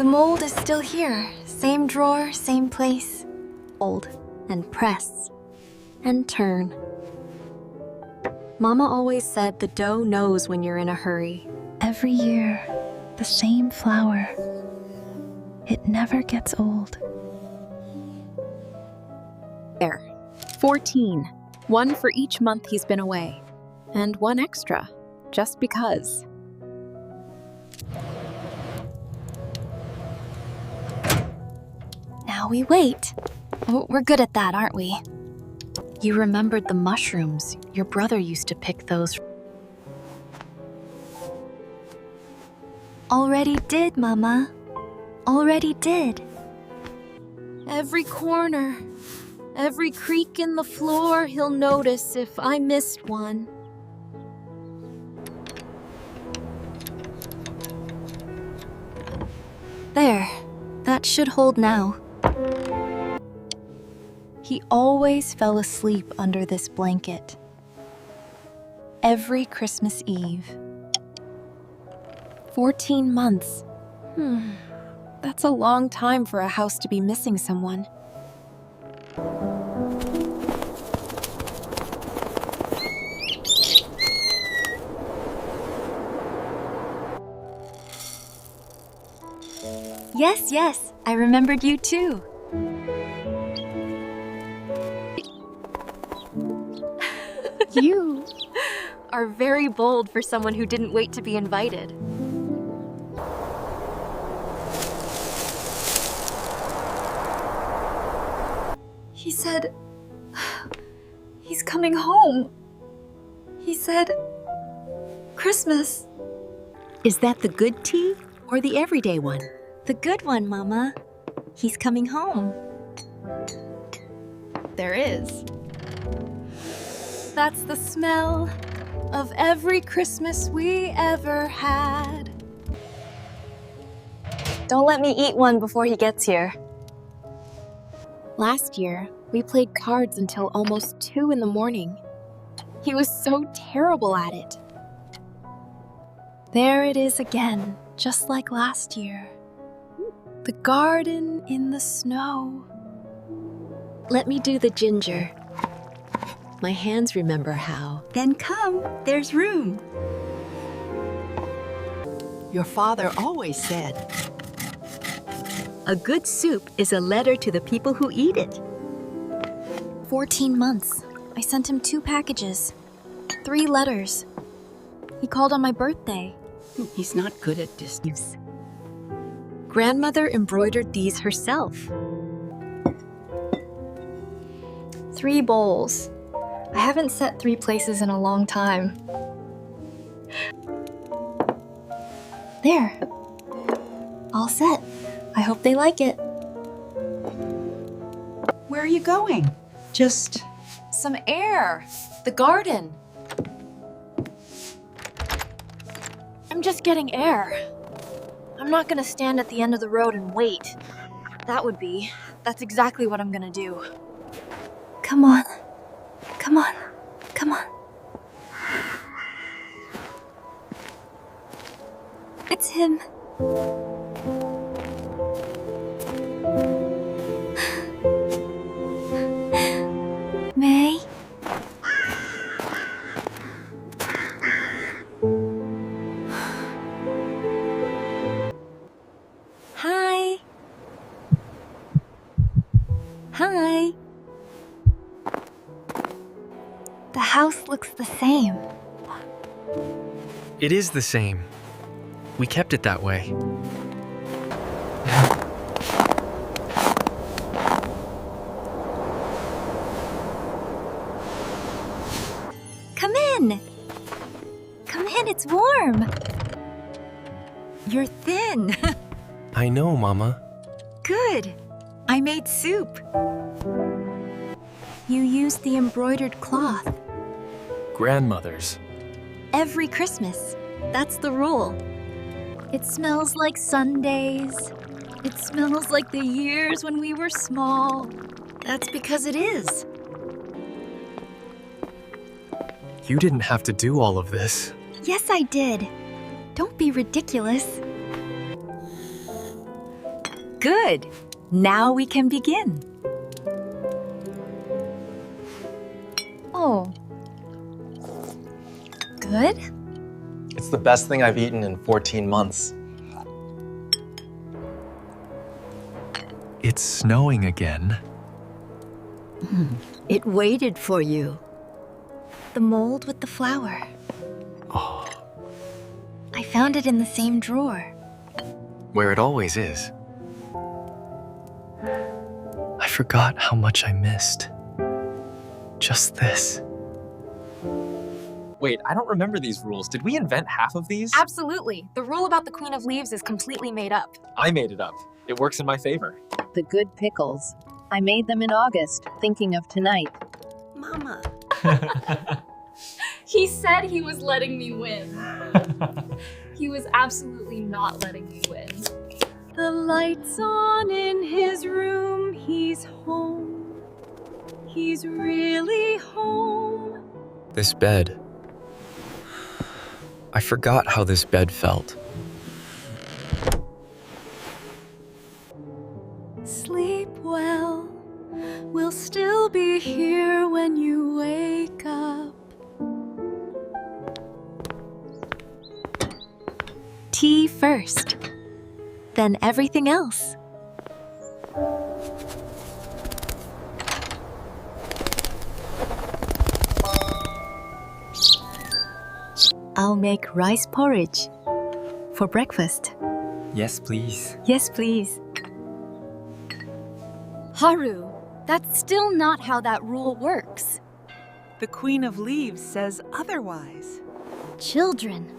The mold is still here. Same drawer, same place. Fold and press and turn. Mama always said the dough knows when you're in a hurry. Every year, the same flour. It never gets old. There. 14. One for each month he's been away. And one extra, just because. Now we wait. We're good at that, aren't we? You remembered the mushrooms. Your brother used to pick those. Already did, Mama. Already did. Every corner, every creak in the floor, he'll notice if I missed one. There. That should hold now. He always fell asleep under this blanket. Every Christmas Eve. 14 months. That's a long time for a house to be missing someone. Yes, I remembered you too. You are very bold for someone who didn't wait to be invited. He said, he's coming home. He said, Christmas. Is that the good tea or the everyday one? The good one, Mama. He's coming home. There is. That's the smell of every Christmas we ever had. Don't let me eat one before he gets here. Last year, we played cards until almost 2 in the morning. He was so terrible at it. There it is again, just like last year. The garden in the snow. Let me do the ginger. My hands remember how. Then come, there's room. Your father always said, A good soup is a letter to the people who eat it. 14 months. I sent him 2 packages. 3 letters. He called on my birthday. He's not good at distance. Grandmother embroidered these herself. 3 bowls. I haven't set 3 places in a long time. There. All set. I hope they like it. Where are you going? Just... Some air. The garden. I'm just getting air. I'm not gonna stand at the end of the road and wait. That's exactly what I'm gonna do. Come on. Come on. Come on. It's him. May? Hi. Hi. The house looks the same. It is the same. We kept it that way. Come in. Come in, it's warm. You're thin. I know, Mama. Good. I made soup. You used the embroidered cloth. Grandmother's. Every Christmas. That's the rule. It smells like Sundays. It smells like the years when we were small. That's because it is. You didn't have to do all of this. Yes, I did. Don't be ridiculous. Good. Now we can begin. Oh. Good? It's the best thing I've eaten in 14 months. It's snowing again. It waited for you. The mold with the flower. Oh, I found it in the same drawer. where it always is. I forgot how much I missed. Just this. Wait, I don't remember these rules. Did we invent half of these? Absolutely. The rule about the Queen of Leaves is completely made up. I made it up. It works in my favor. The good pickles. I made them in August, thinking of tonight. Mama. He said he was letting me win. He was absolutely not letting me win. The light's on in his room. He's home. He's really home. This bed. I forgot how this bed felt. Sleep well. We'll still be here when you wake up. Tea first, then everything else. I'll make rice porridge for breakfast. Yes, please. Yes, please. Haru, that's still not how that rule works. The Queen of Leaves says otherwise. Children,